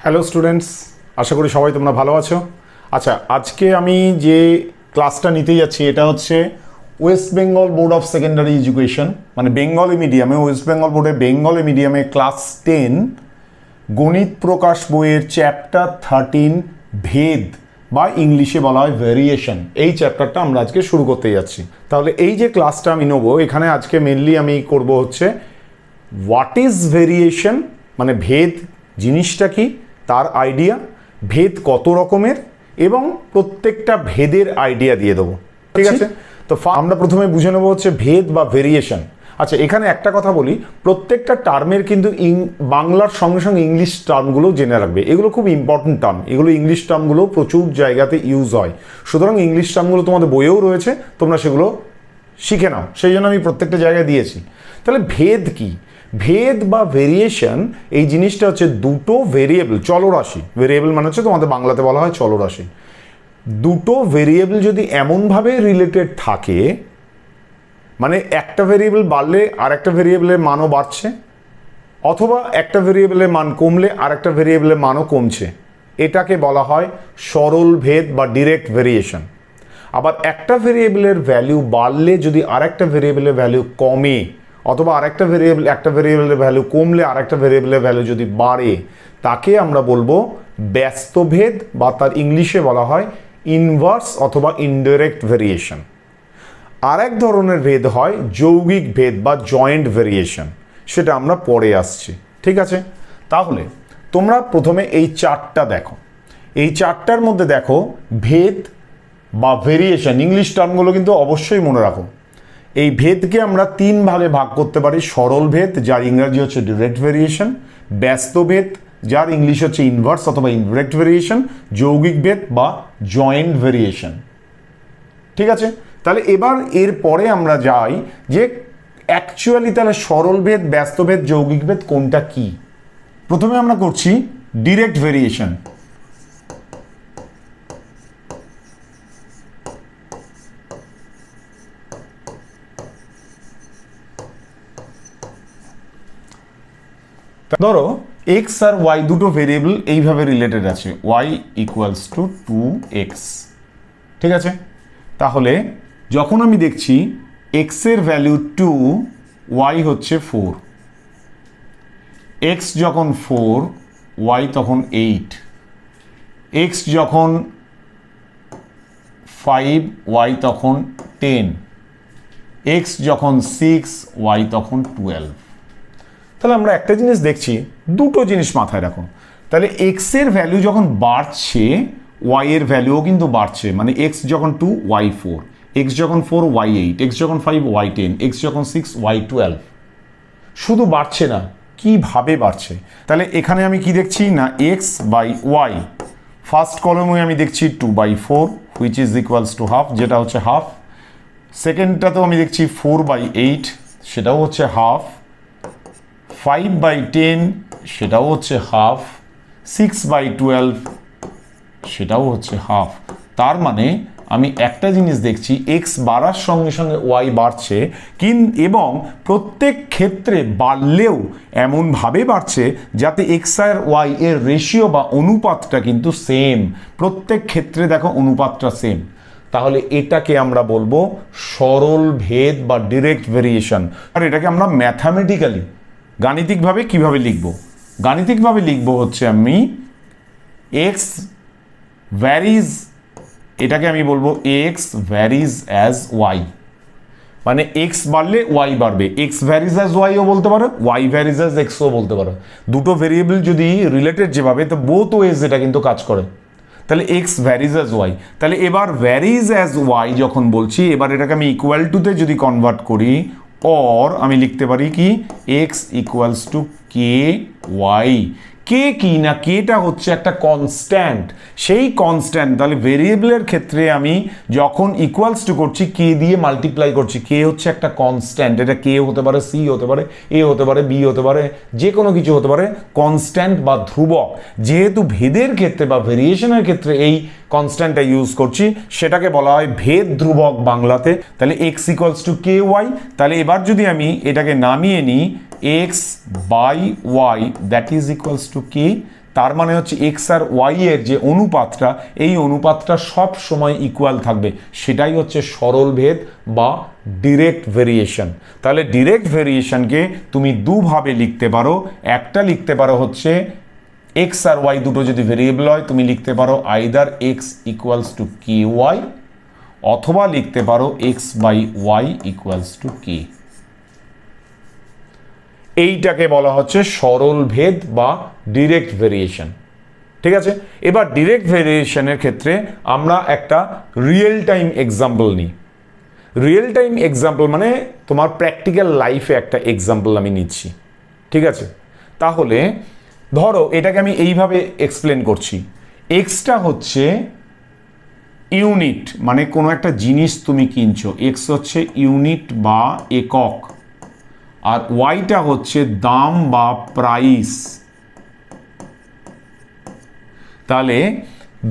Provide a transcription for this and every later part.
Hello students, আশা করি সবাই তোমরা ভালো আছো। আচ্ছা, আজকে আমি যে ক্লাসটা নিতে যাচ্ছি এটা হচ্ছে West Bengal board of secondary education, মানে বেঙ্গলি মিডিয়ামে, ওয়েস্ট বেঙ্গল বোর্ডের বেঙ্গলি মিডিয়ামে ক্লাস 10 গণিত প্রকাশ বইয়ের চ্যাপ্টার 13 ভেদ বা ইংলিশে বলা হয় ভেরিয়েশন। এই চ্যাপ্টারটা আমরা আজকে শুরু করতে যাচ্ছি। তাহলে এই যে ক্লাসটা আমি নেবো, এখানে আজকে মেনলি আমি করব হচ্ছে হোয়াট ইজ ভেরিয়েশন, মানে ভেদ জিনিসটা কি, তার আইডিয়া, ভেদ কত রকমের এবং প্রত্যেকটা ভেদের আইডিয়া দিয়ে দেবো। ঠিক আছে, তো আমরা প্রথমে বুঝে নেবো হচ্ছে ভেদ বা ভেরিয়েশন। আচ্ছা, এখানে একটা কথা বলি, প্রত্যেকটা টার্মের কিন্তু বাংলার সঙ্গে সঙ্গে ইংলিশ টার্মগুলো জেনে রাখবে। এগুলো খুব ইম্পর্টেন্ট টার্ম, এগুলো ইংলিশ টার্মগুলো প্রচুর জায়গাতে ইউজ হয়। সুতরাং ইংলিশ টার্মগুলো তোমাদের বইয়েও রয়েছে, তোমরা সেগুলো শিখে নাও, সেই জন্য আমি প্রত্যেকটা জায়গায় দিয়েছি। তাহলে ভেদ কি? ভেদ বা ভেরিয়েশন এই জিনিসটা হচ্ছে দুটো ভেরিয়েবল, চলরাশি। ভেরিয়েবল মানে হচ্ছে তোমাদের বাংলাতে বলা হয় চলরাশি। দুটো ভেরিয়েবল যদি এমনভাবে রিলেটেড থাকে, মানে একটা ভেরিয়েবল বাড়লে আর একটা ভেরিয়েবলের মানও বাড়ছে, অথবা একটা ভেরিয়েবলের মান কমলে আর একটা ভেরিয়েবলের মানও কমছে, এটাকে বলা হয় সরল ভেদ বা ডিরেক্ট ভেরিয়েশন। আবার একটা ভেরিয়েবলের ভ্যালু বাড়লে যদি আর একটা ভেরিয়েবলের ভ্যালু কমে, অথবা একটা ভেরিয়েবলের ভ্যালু কমলে আর একটা ভেরিয়েবলের ভ্যালু যদি বাড়ে, তাকে আমরা বলবো ব্যস্তভেদ, বা তার ইংলিশে বলা হয় ইনভার্স অথবা ইনডাইরেক্ট ভেরিয়েশন। আর এক ধরনের ভেদ হয় যৌগিক ভেদ বা জয়েন্ট ভেরিয়েশন, সেটা আমরা পরে আসছি। ঠিক আছে, তাহলে তোমরা প্রথমে এই চার্টটা দেখো। এই চার্টটার মধ্যে দেখো ভেদ বা ভেরিয়েশন, ইংলিশ টার্মগুলো কিন্তু অবশ্যই মনে রাখো। এই ভেদকে আমরা তিন ভাগে ভাগ করতে পারি: সরল ভেদ, যার ইংরাজি হচ্ছে ডিরেক্ট ভেরিয়েশন; ব্যস্ত ভেদ, যার ইংলিশ হচ্ছে ইনভার্স অথবা ইনডিরেক্ট ভেরিয়েশন; যৌগিক ভেদ বা জয়েন্ট ভেরিয়েশন। ঠিক আছে, তাহলে এবার এর পরে আমরা যাই যে অ্যাকচুয়ালি তাহলে সরল ভেদ, ব্যস্ত ভেদ, যৌগিক ভেদ কোনটা কি। প্রথমে আমরা করছি ডিরেক্ট ভেরিয়েশন। ধরো এক্স আর ওয়াই দুটো ভেরিয়েবল এইভাবে রিলেটেড আছে, ওয়াই ইকুয়ালস টু 2x। ঠিক আছে, তাহলে যখন আমি দেখছি এক্স এর ভ্যালু 2, ওয়াই হচ্ছে 4, এক্স যখন 4, ওয়াই তখন 8, এক্স যখন 5, ওয়াই তখন 10, এক্স যখন 6, ওয়াই তখন 12। তাহলে আমরা একটা জিনিস দেখছি, দুটো জিনিস মাথায় রাখো। তাহলে এক্স এর ভ্যালু যখন বাড়ছে, ওয়াই এর ভ্যালুও কিন্তু বাড়ছে। মানে এক্স যখন 2, ওয়াই 4, এক্স যখন 4, ওয়াই 8, এক্স যখন 5, ওয়াই 10, এক্স যখন 6, ওয়াই 12। শুধু বাড়ছে না, কিভাবে বাড়ছে? তাহলে এখানে আমি কি দেখছি না, এক্স বাই ওয়াই, ফার্স্ট কলমে আমি দেখছি 2/4 which is equals to half, যেটা হচ্ছে হাফ। সেকেন্ডটাতেও আমি দেখছি 4/8, সেটাও হচ্ছে হাফ। 5/10, সেটাও হচ্ছে হাফ। 6/12, সেটাও হচ্ছে হাফ। তার মানে আমি একটা জিনিস দেখছি, এক্স বাড়ার সঙ্গে সঙ্গে ওয়াই বাড়ছে, এবং প্রত্যেক ক্ষেত্রে বাড়লেও এমনভাবে বাড়ছে যাতে এক্স আর ওয়াই এর রেশিও বা অনুপাতটা কিন্তু সেম। প্রত্যেক ক্ষেত্রে দেখো অনুপাতটা সেম। তাহলে এটাকে আমরা বলবো সরল ভেদ বা ডিরেক্ট ভেরিয়েশন। আর এটাকে আমরা ম্যাথামেটিক্যালি, গাণিতিকভাবে কিভাবে লিখব? গাণিতিকভাবে লিখব হচ্ছে আমি এক্স ভ্যারিজ, এটাকে আমি বলবো এক্স ভ্যারিজ অ্যাজ ওয়াই, মানে এক্স বাড়লে ওয়াই বাড়বে। এক্স ভ্যারিজ অ্যাজ ওয়াইও বলতে পারো, ওয়াই ভ্যারিজ অ্যাজ এক্সও বলতে পারো। দুটো ভেরিয়েবল যদি রিলেটেড যেভাবে, তো বোথ ওয়েজ এটা কিন্তু কাজ করে। তাহলে এক্স ভ্যারিজ অ্যাজ ওয়াই। তাহলে এবার ভ্যারিজ অ্যাজ ওয়াই যখন বলছি, এবার এটাকে আমি ইকুয়াল টুতে যদি কনভার্ট করি, অর আমি লিখতে পারি কি X equals to K Y. K কি না, কেটা হচ্ছে একটা কনস্ট্যান্ট, সেই কনস্ট্যান্ট। তাহলে ভেরিয়েবলের ক্ষেত্রে আমি যখন ইকুয়ালস টু করছি, কে দিয়ে মাল্টিপ্লাই করছি, কে হচ্ছে একটা কনস্ট্যান্ট। এটা কে হতে পারে, সি হতে পারে, এ হতে পারে, বি হতে পারে, যে কোনো কিছু হতে পারে, কনস্ট্যান্ট বা ধ্রুবক। যেহেতু ভেদের ক্ষেত্রে বা ভেরিয়েশনের ক্ষেত্রে এই কনস্ট্যান্টটা ইউজ করছি, সেটাকে বলা হয় ভেদ ধ্রুবক বাংলাতে। তাহলে X equals to K Y. তাহলে এবার যদি আমি এটাকে নামিয়ে নিই, X by Y that is equals to K, তার মানে হচ্ছে এক্স আর ওয়াই এর যে অনুপাতটা, এই অনুপাতটা সব সময় ইকুয়াল থাকবে, সেটাই হচ্ছে সরল ভেদ বা ডিরেক্ট ভেরিয়েশন। তাহলে ডিরেক্ট ভেরিয়েশনকে তুমি দুভাবে লিখতে পারো। একটা লিখতে পারো হচ্ছে এক্স আর ওয়াই দুটো যদি ভেরিয়েবল হয় তুমি লিখতে পারো either X equals to K Y, অথবা লিখতে পারো X by Y equals to K. এইটাকে বলা হচ্ছে সরল ভেদ বা ডিরেক্ট ভেরিয়েশন। ঠিক আছে, এবার ডিরেক্ট ভেরিয়েশনের ক্ষেত্রে আমরা একটা রিয়েল টাইম এক্সাম্পল নিই। রিয়েল টাইম এক্সাম্পল মানে তোমার প্র্যাকটিক্যাল লাইফে একটা এক্সাম্পল আমি নিচ্ছি। ঠিক আছে, তাহলে ধরো এটাকে আমি এইভাবে এক্সপ্লেন করছি। এক্সটা হচ্ছে ইউনিট, মানে কোনো একটা জিনিস তুমি কিনছো, এক্স হচ্ছে ইউনিট বা একক, আর ওয়াইটা হচ্ছে দাম বা প্রাইস। তাহলে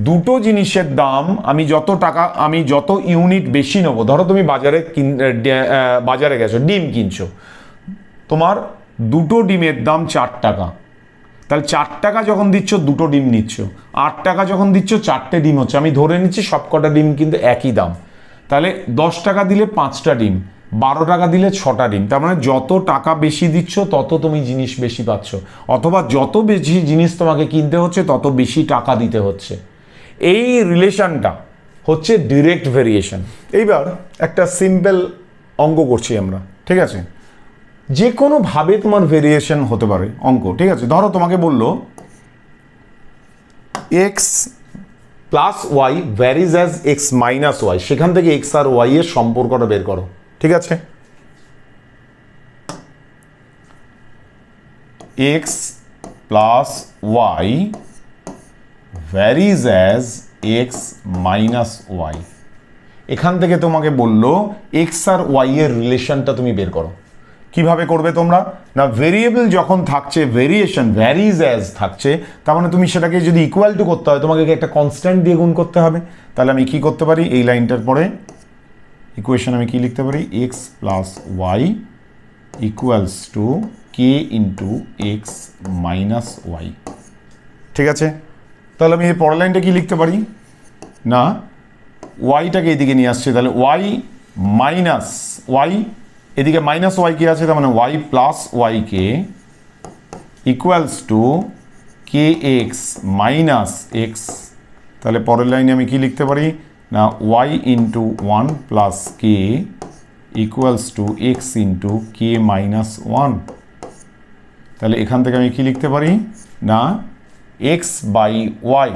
দুটো জিনিসের দাম আমি যত টাকা, আমি যত ইউনিট বেশি নেবো, ধরো তুমি বাজারে গেছো, ডিম কিনছো, তোমার দুটো ডিমের দাম 4 টাকা, তাহলে 4 টাকা যখন দিচ্ছ দুটো ডিম নিচ্ছ, 8 টাকা যখন দিচ্ছ 4টে ডিম হচ্ছে, আমি ধরে নিচ্ছি সবকটা ডিম কিন্তু একই দাম। তাহলে 10 টাকা দিলে 5টা ডিম, 12 টাকা দিলে 6টা ডিম। তার মানে যত টাকা বেশি দিচ্ছ তত তুমি জিনিস বেশি পাচ্ছ, অথবা যত বেশি জিনিস তোমাকে কিনতে হচ্ছে তত বেশি টাকা দিতে হচ্ছে। এই রিলেশনটা হচ্ছে ডিরেক্ট ভেরিয়েশন। এইবার একটা সিম্পল অঙ্ক করছি আমরা। ঠিক আছে, যে কোনোভাবে তোমার ভেরিয়েশন হতে পারে অঙ্ক। ঠিক আছে, ধরো তোমাকে বললো x plus y varies as x minus y, সেখান থেকে এক্স আর ওয়াই এর সম্পর্কটা বের করো। ঠিক আছে, x plus y varies as x minus y, এখান থেকে তোমাকে বললো এক্স আর ওয়াই এর রিলেশনটা তুমি বের করো। কিভাবে করবে তোমরা না, ভেরিয়েবল যখন থাকছে ভেরিয়েশন ভ্যারিজ অ্যাজ থাকছে, তার মানে তুমি সেটাকে যদি ইকুয়াল টু করতে হয় তোমাকে একটা কনস্ট্যান্ট দিয়ে গুণ করতে হবে। তাহলে আমি কি করতে পারি, এই লাইনটার পরে ইকুয়েশন আমি কি লিখতে পারি, x plus y equals to K into x minus y. ঠিক আছে, তাহলে আমি এই পরের লাইনটা কি লিখতে পারি না, ওয়াইটাকে এদিকে নিয়ে আসছে, তাহলে ওয়াই মাইনাস ওয়াই, এদিকে মাইনাস ওয়াই কে আছে, তার মানে y plus y k equals to k x minus x. তাহলে পরের লাইনে আমি কি লিখতে পারি না, y into 1 plus k equals to x into k minus 1। তাহলে এখান থেকে আমি কি লিখতে পারি না, x by Y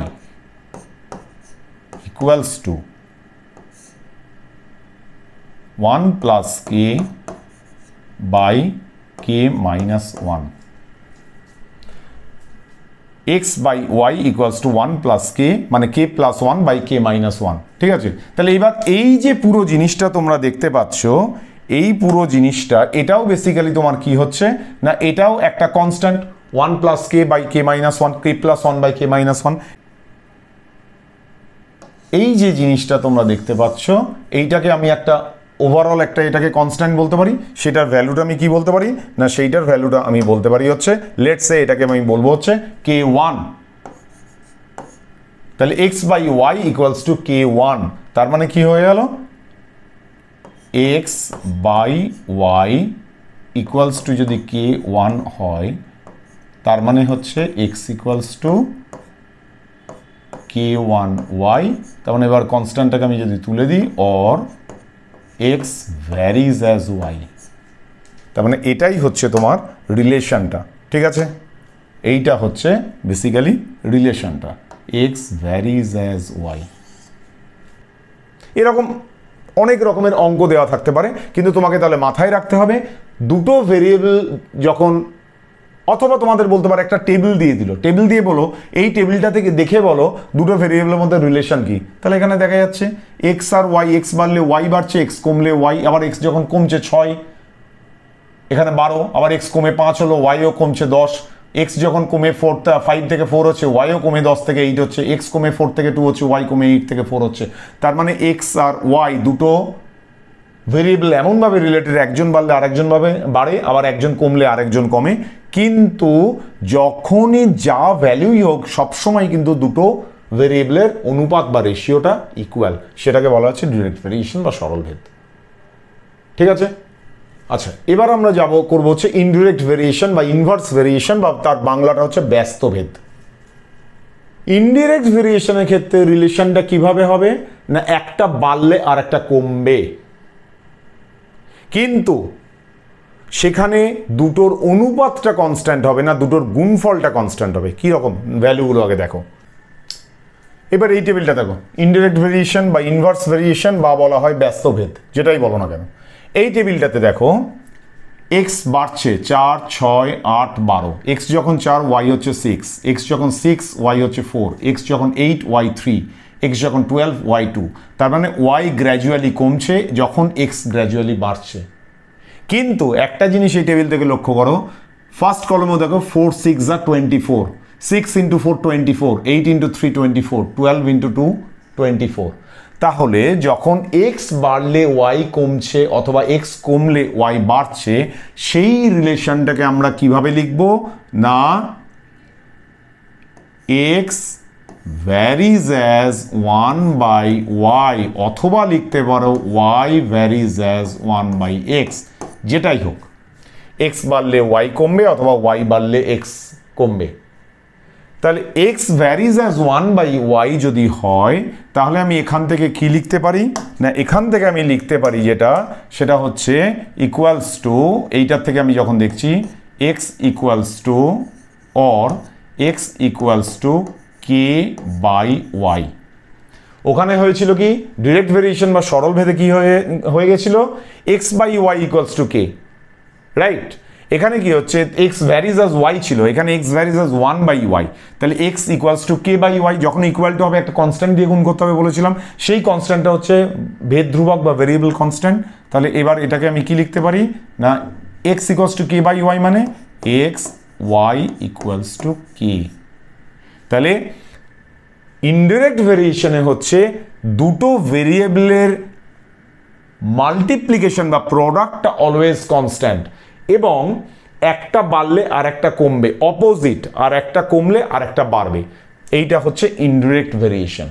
equals to 1 plus k by k minus 1। X by Y equals to 1 plus কে, মানে কে প্লাস 1 বাই কে মাইনাস 1। ঠিক আছে, তাহলে এবার এই যে পুরো জিনিসটা তোমরা দেখতে পাচ্ছ, এই পুরো জিনিসটা এটাও বেসিক্যালি তোমার কি হচ্ছে না, এটাও একটা constant 1 plus k by k minus 1, k plus 1 by k minus 1। এই যে জিনিসটা তোমরা দেখতে পাচ্ছ, এইটাকে আমি একটা ওভারঅল একটা এটাকে কনস্ট্যান্ট বলতে পারি, সেটার ভ্যালুটা আমি কি বলতে পারি না, সেইটার ভ্যালুটা আমি বলতে পারি হচ্ছে লেটস সে এটাকে আমি বলবো হচ্ছে k1। তাহলে x by Y equals to k1, তার মানে কি হয়ে গেল, x by Y equals to যদি k1 হয়, তার মানে হচ্ছে x equals to k1 Y. তার মানে এবার কনস্ট্যান্টটাকে আমি যদি তুলে দিই, or x varies as y, তার মানে এটাই হচ্ছে তোমার রিলেশনটা। ঠিক আছে, এইটা হচ্ছে বেসিক্যালি রিলেশনটা, এক্স ভ্যারিজ অ্যাজ ওয়াই। এরকম অনেক রকমের অঙ্ক দেওয়া থাকতে পারে, কিন্তু তোমাকে তাহলে মাথায় রাখতে হবে দুটো ভেরিয়েবল যখন, অথবা তোমাদের বলতে পারে একটা টেবিল দিয়ে দিল, টেবিল দিয়ে বলো এই টেবিলটা থেকে দেখে বলো দুটো ভেরিয়েবলের মধ্যে রিলেশন কি। তাহলে এখানে দেখা যাচ্ছে এক্স আর ওয়াই, এক্স বাড়লে ওয়াই বাড়ছে, এক্স কমলে ওয়াই, আবার এক্স যখন কমছে 6, এখানে 12, আবার এক্স কমে 5 হলো, ওয়াইও কমছে 10, এক্স যখন কমে 5 থেকে 4 হচ্ছে, ওয়াইও কমে 10 থেকে 8 হচ্ছে, এক্স কমে 4 থেকে 2 হচ্ছে, ওয়াই কমে 8 থেকে 4 হচ্ছে। তার মানে এক্স আর ওয়াই দুটো ভেরিয়েবল এমনভাবে রিলেটেড, একজন বাড়লে আরেকজন বাড়ে, আবার একজন কমলে আরেকজন কমে, কিন্তু যখনই যা ভ্যালুই হোক সবসময় কিন্তু দুটো ভেরিয়েবলের অনুপাত বা রেশিওটা ইকুয়াল, সেটাকে বলা হচ্ছে ডিরেক্ট ভেরিয়েশন বা সরলভেদ। ঠিক আছে? আচ্ছা, এবার আমরা করবো হচ্ছে ইনডিরেক্ট ভেরিয়েশন বা ইনভার্স ভেরিয়েশন, বা তার বাংলাটা হচ্ছে ব্যস্তভেদ। ইনডিরেক্ট ভেরিয়েশনের ক্ষেত্রে রিলেশনটা কিভাবে হবে না, একটা বাড়লে আর একটা কমবে, কিন্তু সেখানে দুটোর অনুপাতটা কনস্ট্যান্ট হবে না, দুটোর গুণফলটা কনস্ট্যান্ট হবে। কি রকম ভ্যালুগুলো আগে দেখো। এবার এই টেবিলটা দেখো, ইনডিরেক্ট ভেরিয়েশন বা ইনভার্স ভেরিয়েশন বা বলা হয় ব্যস্তভেদ, যেটাই বলো না কেন। এই টেবিলটাতে দেখো এক্স বাড়ছে 4, 6, 8, 12, এক্স যখন 4 ওয়াই হচ্ছে 6, এক্স যখন 6 ওয়াই হচ্ছে 4, এক্স যখন 8 ওয়াই 3, এক্স যখন 12 ওয়াই 2। তার মানে ওয়াই গ্র্যাজুয়ালি কমছে যখন এক্স গ্র্যাজুয়ালি বাড়ছে। কিন্তু একটা জিনিস এই টেবিল থেকে লক্ষ্য করো, ফার্স্ট কলমে দেখো 4 6 are 24, 6 into 4 24, 8 into 3 24, 12 into 2 24। তাহলে যখন এক্স বাড়লে ওয়াই কমছে অথবা এক্স কমলে ওয়াই বাড়ছে, সেই রিলেশনটাকে আমরা কিভাবে লিখব না, এক্স ভ্যারিজ অ্যাজ 1/y, অথবা লিখতে পারো ওয়াই ভ্যারিজ অ্যাজ 1/x, যেটাই হোক। এক্স বাড়লে ওয়াই কমবে অথবা ওয়াই বাড়লে এক্স কমবে। তাহলে এক্স ভ্যারিজ অ্যাজ 1/y যদি হয়, তাহলে আমি এখান থেকে কি লিখতে পারি না, এখান থেকে আমি লিখতে পারি যেটা, সেটা হচ্ছে ইকুয়ালস টু, এইটার থেকে আমি যখন দেখছি x equals two or x equals to k/y। ওখানে হয়েছিল কি, ডিরেক্ট ভেরিয়েশন বা সরল ভেদে কি হয়ে গেছিল, x/y equals to k, right? এখানে কি হচ্ছে, এক্স ভ্যারিজ অ্যাজ ওয়াই ছিল, এখানে এক্স ভ্যারিজ অ্যাজ 1/y, তাহলে এক্স ইকুয়ালস টু k/y। যখন ইকুয়াল টু হবে একটা কনস্ট্যান্ট দিয়ে গুণ করতে হবে বলেছিলাম, সেই কনস্ট্যান্টটা হচ্ছে ভেদ ধ্রুবক বা ভেরিয়েবল কনস্ট্যান্ট। তাহলে এবার এটাকে আমি কি লিখতে পারি না, এক্স ইকুয়ালস টু k/y মানে x y equals to k। তাহলে ইনডিরেক্ট ভেরিয়েশনে হচ্ছে দুটো ভেরিয়েবলের মাল্টিপ্লিকেশন বা প্রোডাক্টটা অলওয়েজ কনস্ট্যান্ট, এবং একটা বাড়লে আর একটা কমবে, অপোজিট, আর একটা কমলে আর একটা বাড়বে। এইটা হচ্ছে ইনডিরেক্ট ভেরিয়েশন।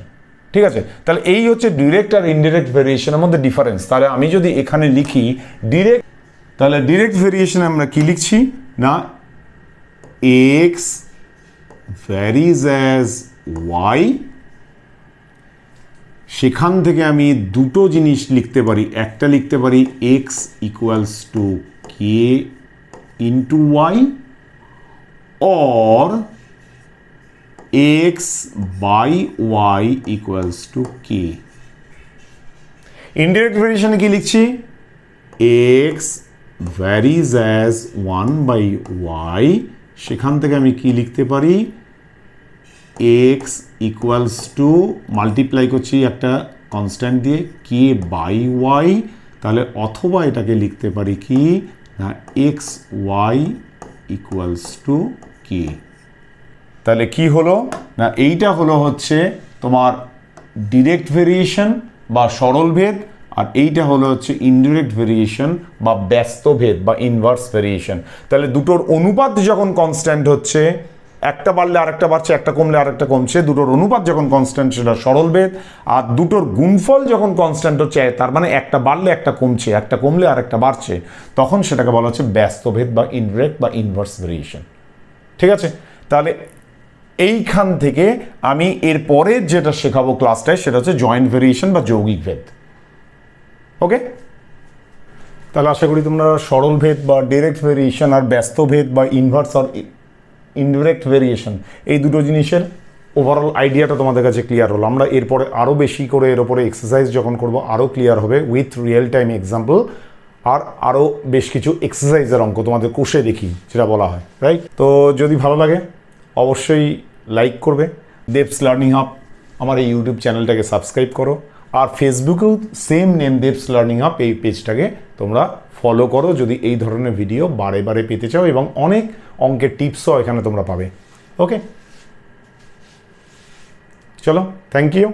ঠিক আছে? তাহলে এই হচ্ছে ডিরেক্ট আর ইনডিরেক্ট ভেরিয়েশনের মধ্যে ডিফারেন্স। তাহলে আমি যদি এখানে লিখি ডিরেক্ট, তাহলে ডিরেক্ট ভেরিয়েশনে আমরা কি লিখছি না, এক্স ভ্যারিজ অ্যাজ ওয়াই, সেখান থেকে আমি দুটো জিনিস লিখতে পারি, একটা লিখতে পারি X equals to K into Y, or X by Y equals to K. Indirect ভেরিয়েশনে কি লিখছি, এক্স ভ্যারিজ অ্যাজ 1/y, সেখান থেকে আমি কি লিখতে পারি, এক্স ইকুয়ালস টু মাল্টিপ্লাই করছি একটা কনস্ট্যান্ট দিয়ে k/y, তাহলে অথবা এটাকে লিখতে পারি কি না, x y equals to k। তাহলে কি হলো না, এইটা হলো হচ্ছে তোমার ডিরেক্ট ভেরিয়েশন বা সরল ভেদ, আর এইটা হলো হচ্ছে ইনডিরেক্ট ভেরিয়েশন বা ব্যস্ত ভেদ বা ইনভার্স ভেরিয়েশন। তাহলে দুটোর অনুপাত যখন কনস্ট্যান্ট হচ্ছে, একটা বাড়লে আরেকটা বাড়ছে, একটা কমলে আরেকটা কমছে, দুটোর অনুপাত যখন কনস্ট্যান্ট সেটা সরল ভেদ, আর দুটোর গুণফল যখন কনস্ট্যান্ট হচ্ছে, তার মানে একটা বাড়লে একটা কমছে, একটা কমলে আরেকটা বাড়ছে, তখন সেটাকে বলা হচ্ছে ব্যস্ত ভেদ বা ইনডিরেক্ট বা ইনভার্স ভেরিয়েশন। ঠিক আছে? তাহলে এইখান থেকে আমি এর পরে যেটা শেখাবো ক্লাসটায়, সেটা হচ্ছে জয়েন্ট ভেরিয়েশন বা যৌগিক ভেদ। ওকে? তাহলে আশা করি তোমরা সরল ভেদ বা ডিরেক্ট ভেরিয়েশন আর ব্যস্ত ভেদ বা ইনভার্স আর ইনডিরেক্ট ভেরিয়েশন, এই দুটো জিনিসের ওভারঅল আইডিয়াটা তোমাদের কাছে ক্লিয়ার হলো। আমরা এরপরে আরও বেশি করে এর ওপরে এক্সারসাইজ যখন করব আরও ক্লিয়ার হবে উইথ রিয়েল টাইম এক্সাম্পল, আর আরও বেশ কিছু এক্সারসাইজের অঙ্ক তোমাদের কোষে দেখি যেটা বলা হয়, রাইট? তো যদি ভালো লাগে অবশ্যই লাইক করবে, দেবস লার্নিং হাব আমার এই ইউটিউব চ্যানেলটাকে সাবস্ক্রাইব করো, আর ফেসবুকেও সেম নেম দেবস লার্নিং হাব এই পেজটাকে তোমরা ফলো করো যদি এই ধরনের ভিডিও বারে বারে পেতে চাও, এবং অনেক অঙ্কের টিপসও এখানে তোমরা পাবে। ওকে, চলো, থ্যাংক ইউ।